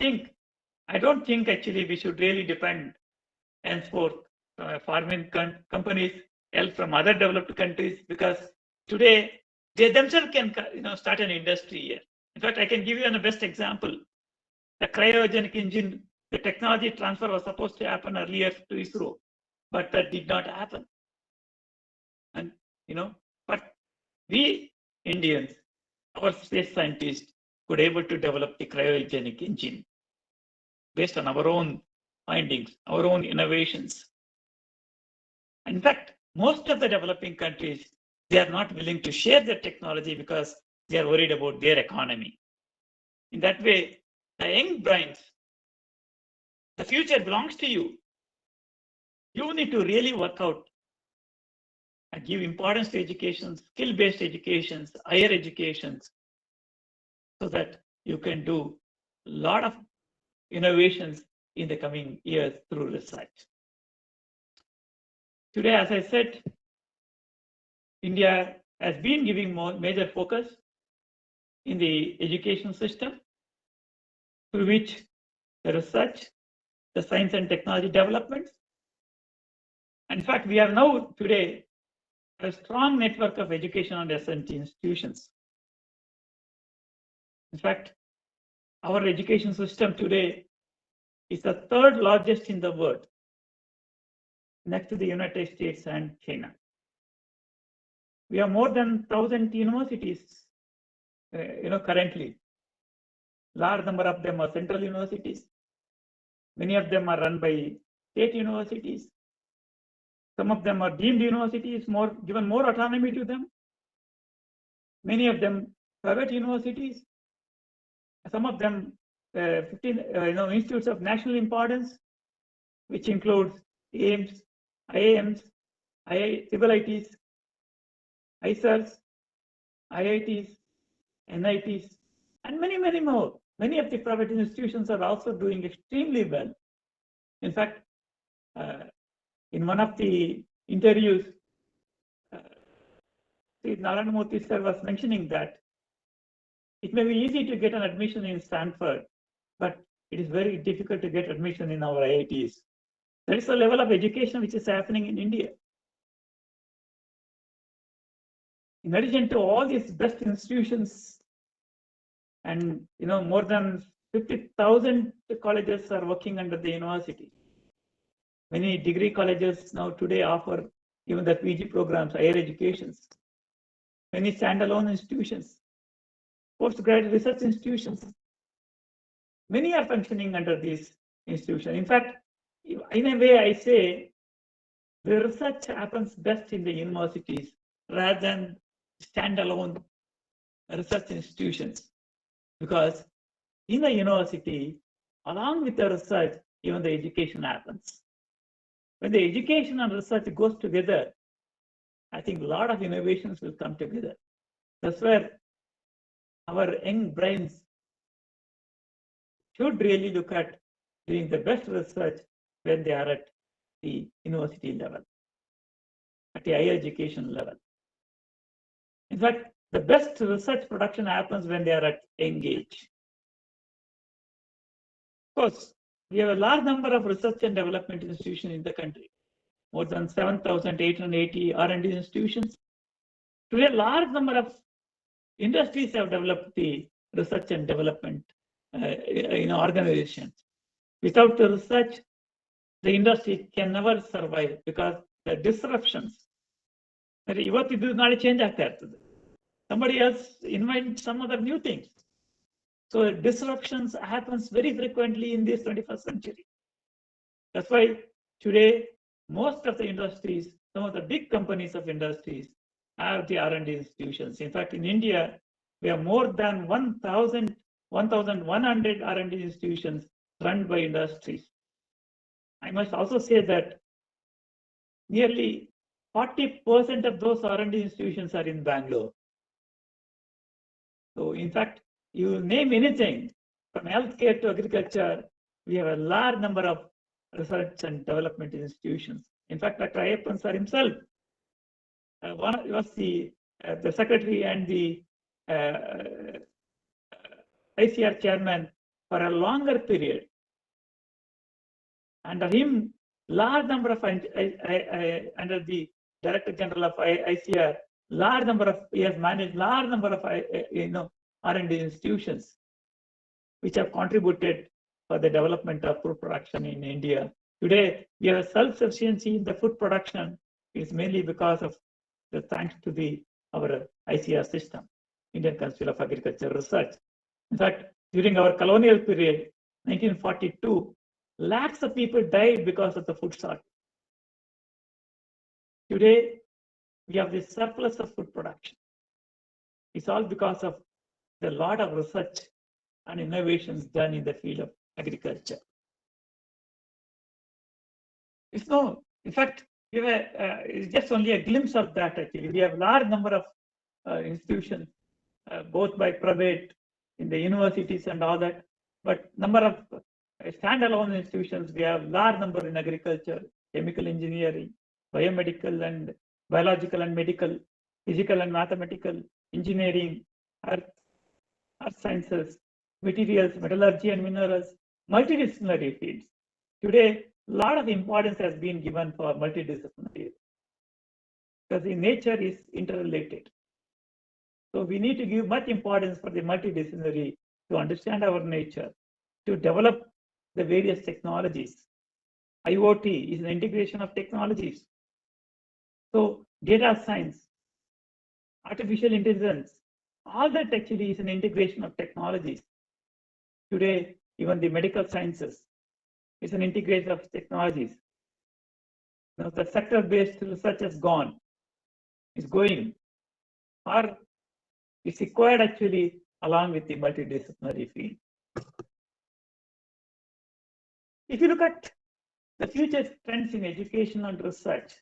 don't think actually we should really depend henceforth foreign companies, help from other developed countries, because today they themselves can start an industry here. In fact, I can give you the best example. The cryogenic engine, the technology transfer was supposed to happen earlier to ISRO, but that did not happen. And but we Indians, our space scientists, could able to develop the cryogenic engine based on our own findings, our own innovations. In fact, most of the developing countries, they are not willing to share their technology because they are worried about their economy. In that way, the young brains, the future belongs to you. You need to really work out and give importance to education, skill-based educations, higher educations, so that you can do a lot of innovations in the coming years through research. Today, as I said, India has been giving more major focus in the education system, through which the research, the science and technology developments. In fact, we have now today a strong network of education and research institutions. In fact, our education system today is the third largest in the world, next to the United States and China. We have more than 1,000 universities, currently. Large number of them are central universities. Many of them are run by state universities. Some of them are deemed universities, given more autonomy to them. Many of them private universities. Some of them 15 institutes of national importance, which includes AIMS, IIMs, civil ITs, ISERs, IITs, NITs, and many, many more. Many of the private institutions are also doing extremely well. In fact, in one of the interviews, Narayana Murthy sir was mentioning that it may be easy to get an admission in Stanford, but it is very difficult to get admission in our IITs. That is the level of education which is happening in India. In addition to all these best institutions, and more than 50,000 colleges are working under the university. Many degree colleges now today offer even the PG programs, higher educations. Many standalone institutions, postgraduate research institutions. Many are functioning under these institutions. In fact, in a way, I say the research happens best in the universities rather than standalone research institutions, because in the university, along with the research, even the education happens. When the education and research goes together, I think a lot of innovations will come together. That's where our young brains should really look at doing the best research when they are at the university level, at the higher education level. In fact, the best research production happens when they are at young age. Of course, we have a large number of research and development institutions in the country, more than 7,880 R&D institutions. Today, a large number of industries have developed the research and development organizations. Without the research, the industry can never survive because the disruptions. ಇವತ್ತು ಇದು ನಾಳೆ change ಆಗ್ತಾ ಇರ್ತದೆ. Somebody else invent some other new things. So disruptions happens very frequently in this 21st century. That's why today most of the industries, some of the big companies of industries have the R&D institutions. In fact, in India, we have more than 1,100 R&D institutions run by industries. I must also say that nearly 40% of those R&D institutions are in Bangalore. So in fact, you name anything from healthcare to agriculture, we have a large number of research and development institutions. In fact, Dr. Ayyappan sir himself was the secretary and the ICR chairman for a longer period. Under him, large number of under the Director General of ICR, large number of he has managed large number of R&D institutions which have contributed for the development of food production in India. Today, we have self-sufficiency in the food production. It's mainly because of the thanks to our ICR system, Indian Council of Agriculture Research. In fact, during our colonial period, 1942, lakhs of people died because of the food shortage. Today, we have this surplus of food production. It's all because of the lot of research and innovations done in the field of agriculture. In fact, it's just only a glimpse of that actually. We have a large number of institutions, both by private, in the universities and all that, but number of standalone institutions, we have large number in agriculture, chemical engineering, biomedical and biological and medical, physical and mathematical, engineering, earth sciences, materials, metallurgy and minerals, multidisciplinary fields. Today, a lot of importance has been given for multidisciplinary because the nature is interrelated. So we need to give much importance for the multidisciplinary to understand our nature, to develop the various technologies. IoT is an integration of technologies. So data science, artificial intelligence, all that actually is an integration of technologies. Today, even the medical sciences is an integration of technologies. Now the sector-based research has gone, is going, or it's required actually along with the multidisciplinary field. If you look at the future trends in education and research,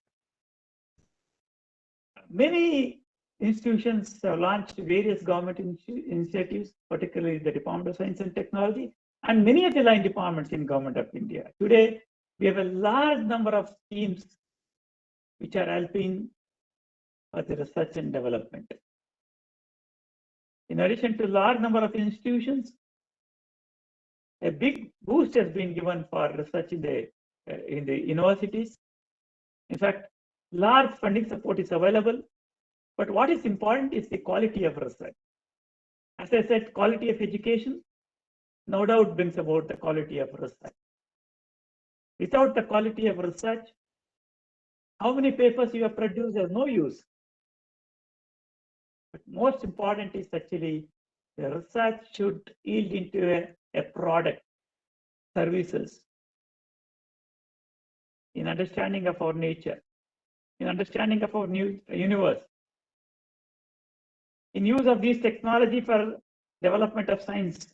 many institutions have launched various government initiatives, particularly the Department of Science and Technology, and many of the line departments in Government of India. Today, We have a large number of schemes which are helping for the research and development. In addition to large number of institutions, a big boost has been given for research in the universities. In fact, large funding support is available, but what is important is the quality of research. As I said, quality of education no doubt brings about the quality of research. Without the quality of research, how many papers you have produced has no use. But most important is actually the research should yield into a product, services, in understanding of our nature, in understanding of our new universe, in use of these technology for development of science.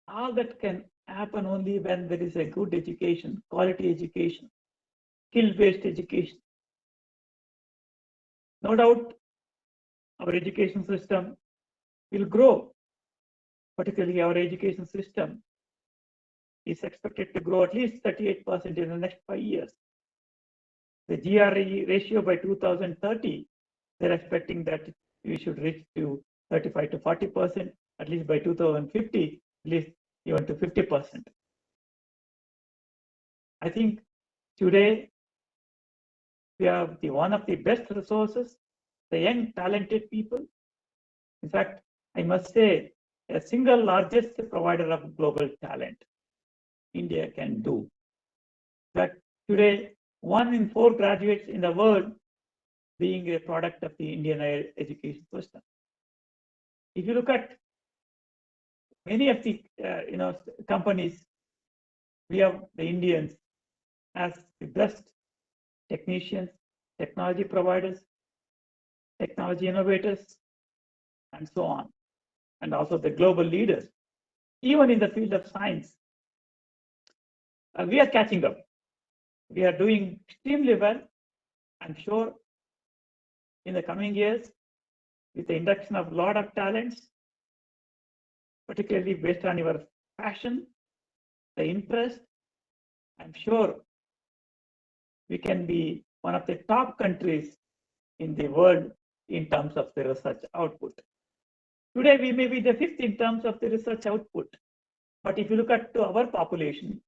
All that can happen only when there is a good education, quality education, skill-based education. No doubt, our education system will grow. Particularly, our education system is expected to grow at least 38% in the next 5 years. The GRE ratio by 2030, they're expecting that we should reach to 35 to 40%, at least by 2050, at least even to 50%. I think today we have one of the best resources, the young, talented people. In fact, I must say, a single largest provider of global talent India can do. That today, 1 in 4 graduates in the world being a product of the Indian higher education system. If you look at many of the companies, we have the Indians as the best technicians, technology providers, technology innovators, and so on, and also the global leaders. Even in the field of science, we are catching up. We are doing extremely well. I'm sure in the coming years, with the induction of a lot of talents, particularly based on your passion, the interest, I'm sure we can be one of the top countries in the world in terms of the research output. Today, we may be the 5th in terms of the research output. But if you look at our population,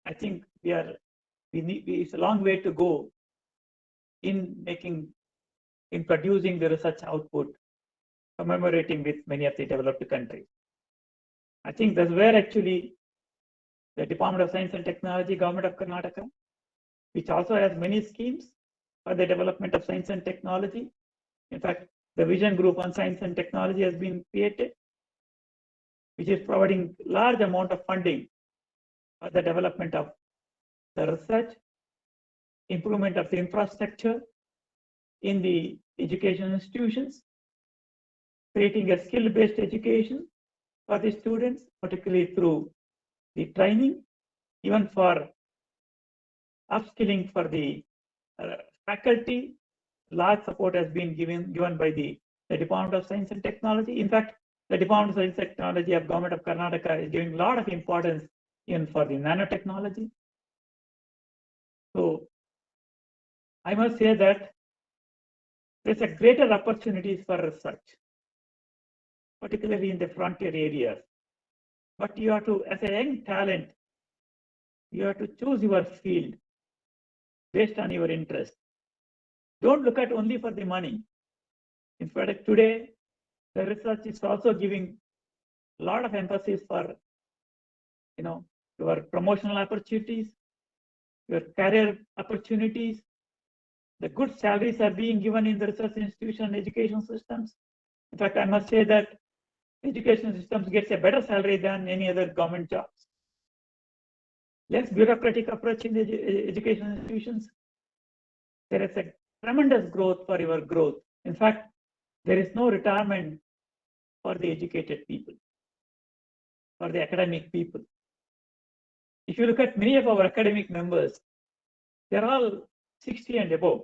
I think it's a long way to go in producing the research output, commemorating with many of the developed countries. I think that's where actually the Department of Science and Technology, Government of Karnataka, which also has many schemes for the development of science and technology. In fact, the Vision Group on Science and Technology has been created, which is providing large amount of funding for the development of the research, improvement of the infrastructure in the education institutions, creating a skill-based education for the students, particularly through the training, even for upskilling for the faculty. Large support has been given by the Department of Science and Technology. In fact, the Department of Science and Technology of Government of Karnataka is giving a lot of importance even for the nanotechnology. So I must say that there's a greater opportunities for research, particularly in the frontier areas. But you have to, as a young talent, you have to choose your field based on your interest. Don't look at only for the money. In fact, today, the research is also giving a lot of emphasis for, your promotional opportunities, your career opportunities. The good salaries are being given in the research institution and education systems. In fact, I must say that education systems gets a better salary than any other government jobs. Less bureaucratic approach in the education institutions. There is a tremendous growth for your growth. In fact, there is no retirement for the educated people, for the academic people. If you look at many of our academic members, they're all 60 and above.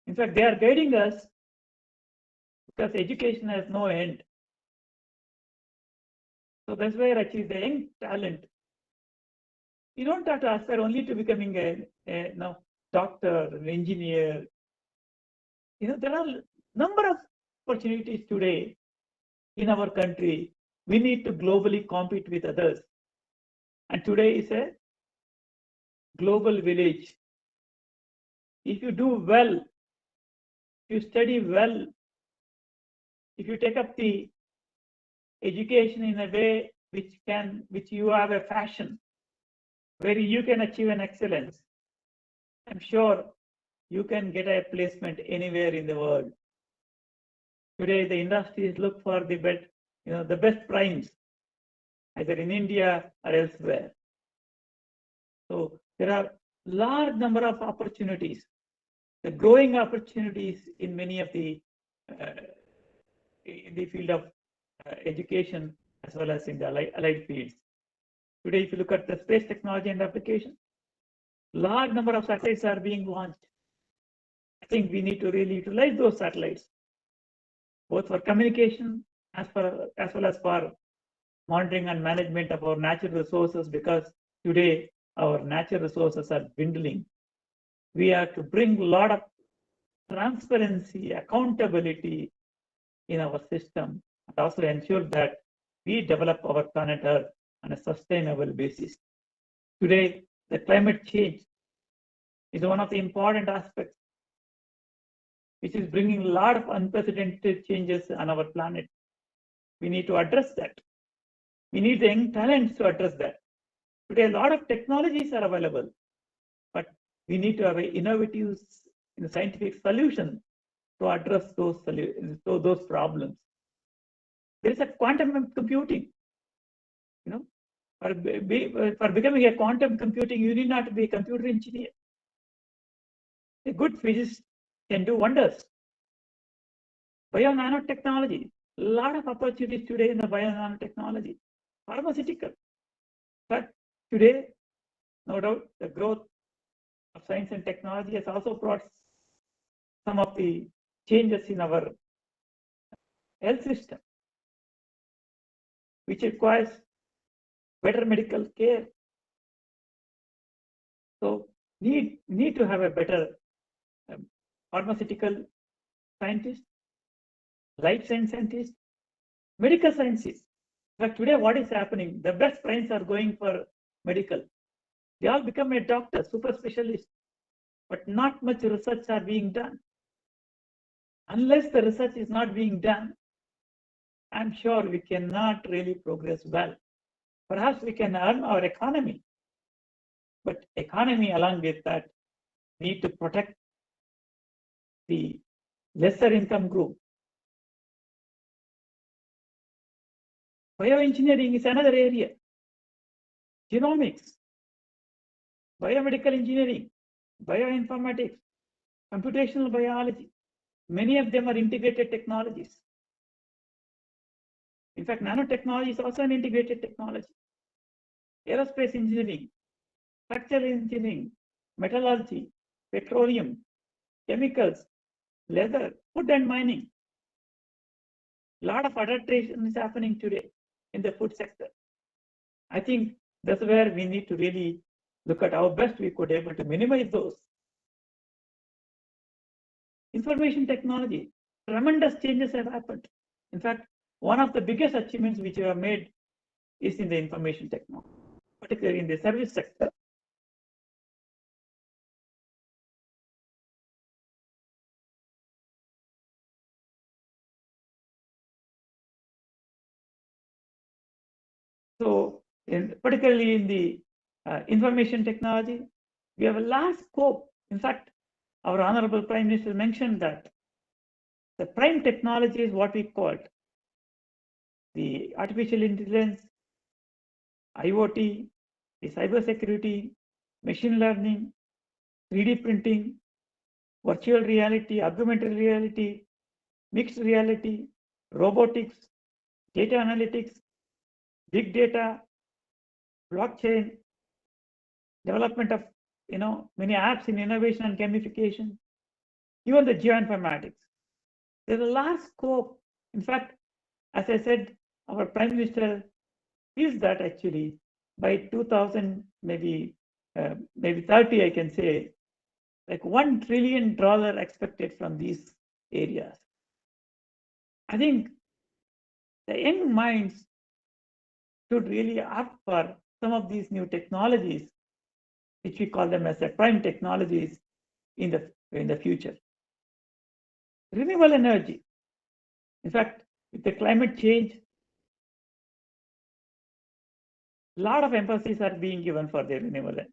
In fact, they are guiding us because education has no end. So that's where actually the young talent You don't have to aspire only to becoming a doctor, an engineer. There are number of opportunities today in our country. We need to globally compete with others. And today is a global village. If you do well, if you study well, if you take up the education in a way which you have a passion, where you can achieve an excellence, I'm sure you can get a placement anywhere in the world. Today, the industries look for the best primes, either in India or elsewhere. So there are large number of opportunities, the growing opportunities in many of the in the field of education as well as in the allied fields. Today, if you look at the space technology and application, large number of satellites are being launched. I think we need to really utilize those satellites, both for communication as well as for monitoring and management of our natural resources, because today our natural resources are dwindling. We have to bring a lot of transparency, accountability in our system, and also ensure that we develop our planet Earth on a sustainable basis. Today, the climate change is one of the important aspects, which is bringing a lot of unprecedented changes on our planet. We need to address that. We need the young talents to address that. Today, a lot of technologies are available, but we need to have an innovative scientific solution to address those problems. There is a quantum computing. For becoming a quantum computing, you need not be a computer engineer. A good physicist can do wonders. Bio-nanotechnology, a lot of opportunities today in the bio-nanotechnology. Pharmaceutical. But today, no doubt, the growth of science and technology has also brought some of the changes in our health system, which requires better medical care. So need to have a better pharmaceutical scientist, life science scientist, medical sciences. In fact, today what is happening? The best brains are going for medical. They all become a doctor, super specialist, but not much research are being done. Unless the research is not being done, I'm sure we cannot really progress well. Perhaps we can earn our economy, but economy along with that need to protect the lesser income group. Bioengineering is another area. Genomics, biomedical engineering, bioinformatics, computational biology. Many of them are integrated technologies. In fact, nanotechnology is also an integrated technology. Aerospace engineering, structural engineering, metallurgy, petroleum, chemicals, leather, food and mining. A lot of adaptation is happening today in the food sector. I think that's where we need to really look at how best we could able to minimize those. Information technology, tremendous changes have happened. In fact, one of the biggest achievements which we have made is in the information technology, particularly in the service sector. So, particularly in the information technology, we have a large scope. In fact, our Honorable Prime Minister mentioned that the prime technology is what we called the artificial intelligence, IoT, the cybersecurity, machine learning, 3D printing, virtual reality, augmented reality, mixed reality, robotics, data analytics, big data, blockchain, development of many apps in innovation and gamification, even the geoinformatics. There's a large scope. In fact, as I said, our Prime Minister feels that actually by 2000, maybe 30, I can say, like $1 trillion expected from these areas. I think the young minds should really opt for some of these new technologies, which we call them as the prime technologies in the future. Renewable energy. In fact, with the climate change, a lot of emphasis are being given for the renewable energy.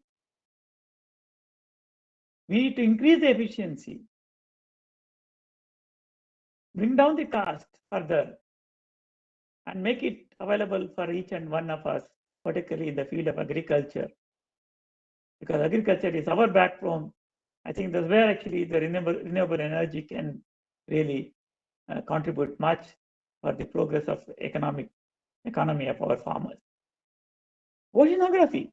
We need to increase the efficiency, bring down the cost further, and make it available for each and one of us, particularly in the field of agriculture. Because agriculture is our backbone. I think that's where actually the renewable energy can really contribute much for the progress of economy of our farmers. Oceanography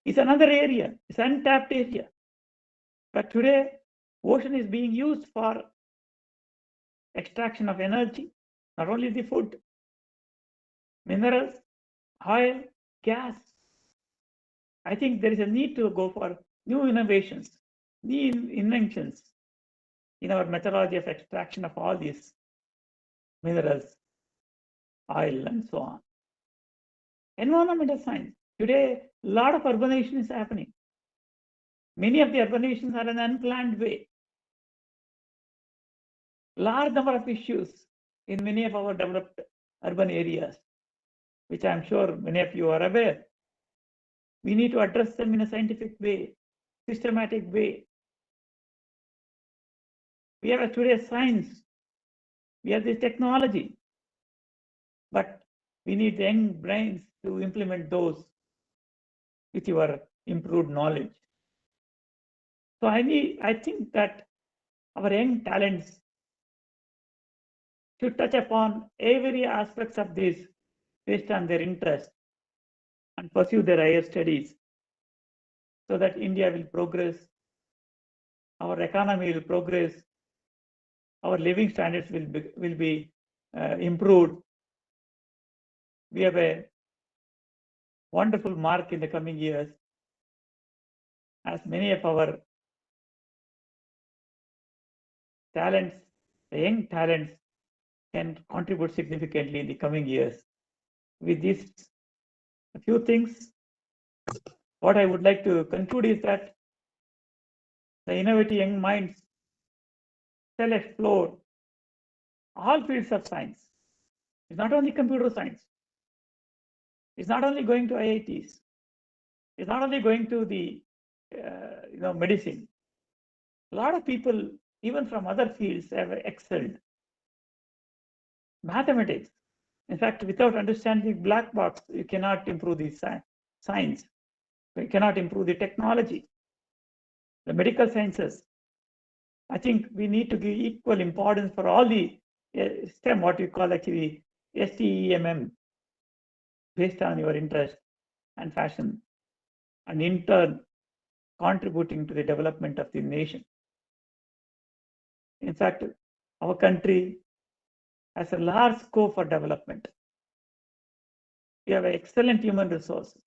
is another area, it's an untapped area. But today, ocean is being used for extraction of energy, not only the food, minerals, oil, gas. I think there is a need to go for new innovations, new inventions in our methodology of extraction of all these minerals, oil, and so on. Environmental science. Today, a lot of urbanization is happening. Many of the urbanizations are in an unplanned way. Large number of issues in many of our developed urban areas, which I'm sure many of you are aware. We need to address them in a scientific way, systematic way. We have today science, we have the technology, but we need the young brains to implement those with your improved knowledge. So I think that our young talents should touch upon every aspects of this based on their interest and pursue their higher studies so that India will progress, our economy will progress, our living standards will be improved. We have a wonderful mark in the coming years as many of our talents, the young talents, can contribute significantly in the coming years. With this, a few things, what I would like to conclude is that the innovative young minds shall explore all fields of science. It's not only computer science. It's not only going to IITs. It's not only going to the medicine. A lot of people, even from other fields, have excelled. Mathematics. In fact, without understanding black box, you cannot improve the science. You cannot improve the technology. The medical sciences. I think we need to give equal importance for all the STEM, what we call actually STEMM, based on your interest and fashion, and in turn contributing to the development of the nation. In fact, our country has a large scope for development. We have excellent human resources.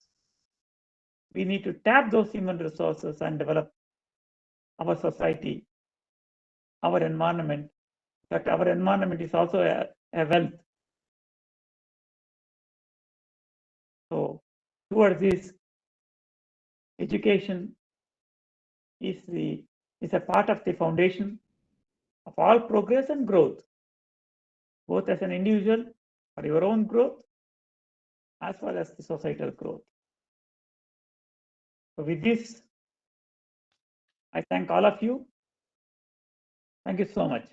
We need to tap those human resources and develop our society, our environment. In fact, our environment is also a wealth. So towards this, education is a part of the foundation of all progress and growth, both as an individual for your own growth, as well as the societal growth. So with this, I thank all of you. Thank you so much.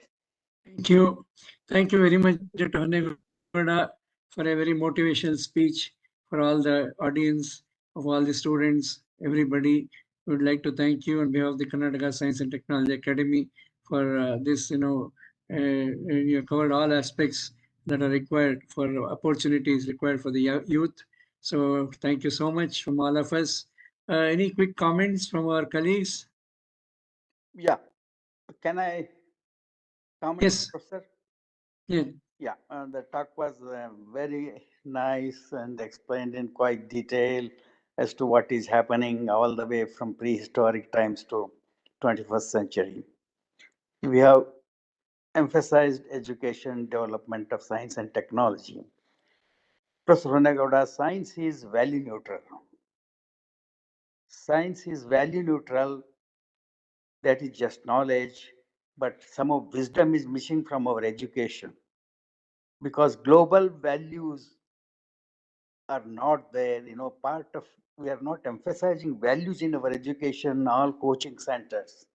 Thank you. Thank you very much, Dr. Honne Gowda, for a very motivational speech for all the audience of all the students, everybody. We would like to thank you on behalf of the Karnataka Science and Technology Academy for this, you have covered all aspects that are required for opportunities required for the youth. So thank you so much from all of us. Any quick comments from our colleagues? Yeah. Can I comment, Yes. Professor? Yeah. Yeah, the talk was very nice and explained in quite detail. as to what is happening all the way from prehistoric times to 21st century. We have emphasized education, development of science and technology. Professor Honne Gowda, science is value neutral. Science is value neutral, that is just knowledge, but some of wisdom is missing from our education because global values are not there. Part of, we are not emphasizing values in our education, all coaching centers.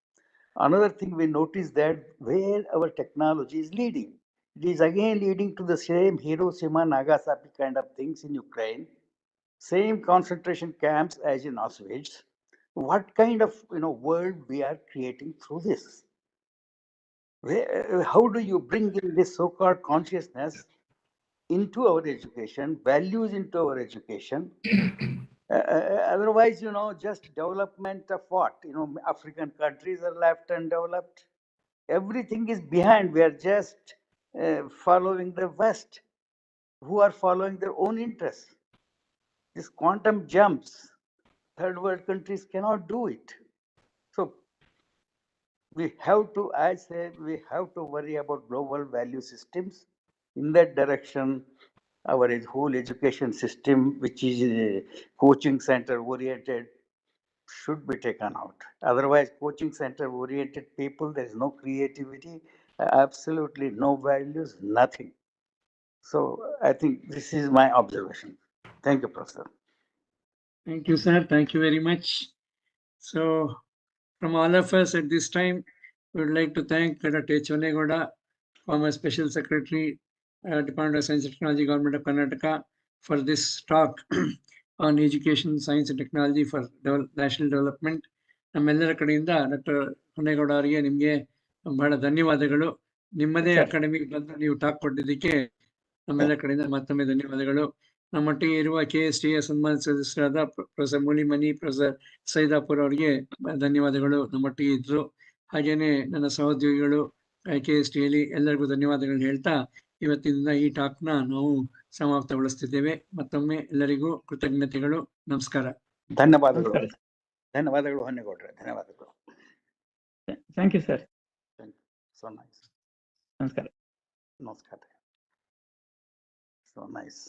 Another thing we notice that where our technology is leading, it is again leading to the same Hiroshima, Nagasaki kind of things in Ukraine, same concentration camps as in Auschwitz. What kind of world we are creating through this? How do you bring in this so-called consciousness into our education, values into our education? Otherwise, just development of what? African countries are left undeveloped. Everything is behind. We are just following the West, who are following their own interests. This quantum jumps, third world countries cannot do it. So we have to, I say, we have to worry about global value systems. In that direction, our whole education system, which is coaching center oriented, should be taken out. Otherwise, coaching center oriented people, there is no creativity, absolutely no values, nothing. So I think this is my observation. Thank you, Professor. Thank you, sir. Thank you very much. So, from all of us at this time, we would like to thank Dr. Honne Gowda, former Special Secretary, Department of Science and Technology, Government of Karnataka, for this talk on education, science and technology for national development. ನಮ್ಮೆಲ್ಲರ ಕಡೆಯಿಂದ doctor Honnegowda ಅವರಿಗೆ ನಿಮಗೆ ಬಹಳ ಧನ್ಯವಾದಗಳು. ನಿಮ್ಮದೇ ಅಕಾಡೆಮಿಗೆ ಬಂದು ನೀವು talk ಕೊಟ್ಟಿದ್ದಕ್ಕೆ ನಮ್ಮೆಲ್ಲರ ಕಡೆಯಿಂದ ಮತ್ತೊಮ್ಮೆ ಧನ್ಯವಾದಗಳು. ನಮ್ಮೊಟ್ಟಿಗೆ ಇರುವ KSTA ಸನ್ಮಾನಿತ ಸದಸ್ಯರಾದ ಪ್ರೊಫೆಸರ್ ಮುನಿಮನಿ, ಪ್ರೊಫೆಸರ್ ಸೈದಾಪುರ್ ಅವರಿಗೆ ಧನ್ಯವಾದಗಳು, ನಮ್ಮೊಟ್ಟಿಗೆ ಇದ್ರು. ಹಾಗೇನೆ ನನ್ನ ಸಹೋದ್ಯೋಗಿಗಳು KSTAಲಿ ಎಲ್ಲರಿಗೂ ಧನ್ಯವಾದಗಳನ್ನ ಹೇಳ್ತಾ ಇವತ್ತಿನಿಂದ ಈ ಟಾಕ್ನ ನಾವು ಸಮಾಪ್ತಗೊಳಿಸ್ತಿದ್ದೇವೆ. ಮತ್ತೊಮ್ಮೆ ಎಲ್ಲರಿಗೂ ಕೃತಜ್ಞತೆಗಳು. ನಮಸ್ಕಾರ. ಧನ್ಯವಾದಗಳು. ಧನ್ಯವಾದಗಳು ಹೊನ್ನೇಗೌಡ್ರೆ. ಧನ್ಯವಾದಗಳು. Thank you sir. So nice. ನಮಸ್ಕಾರ. ನಮಸ್ಕಾರ. So nice.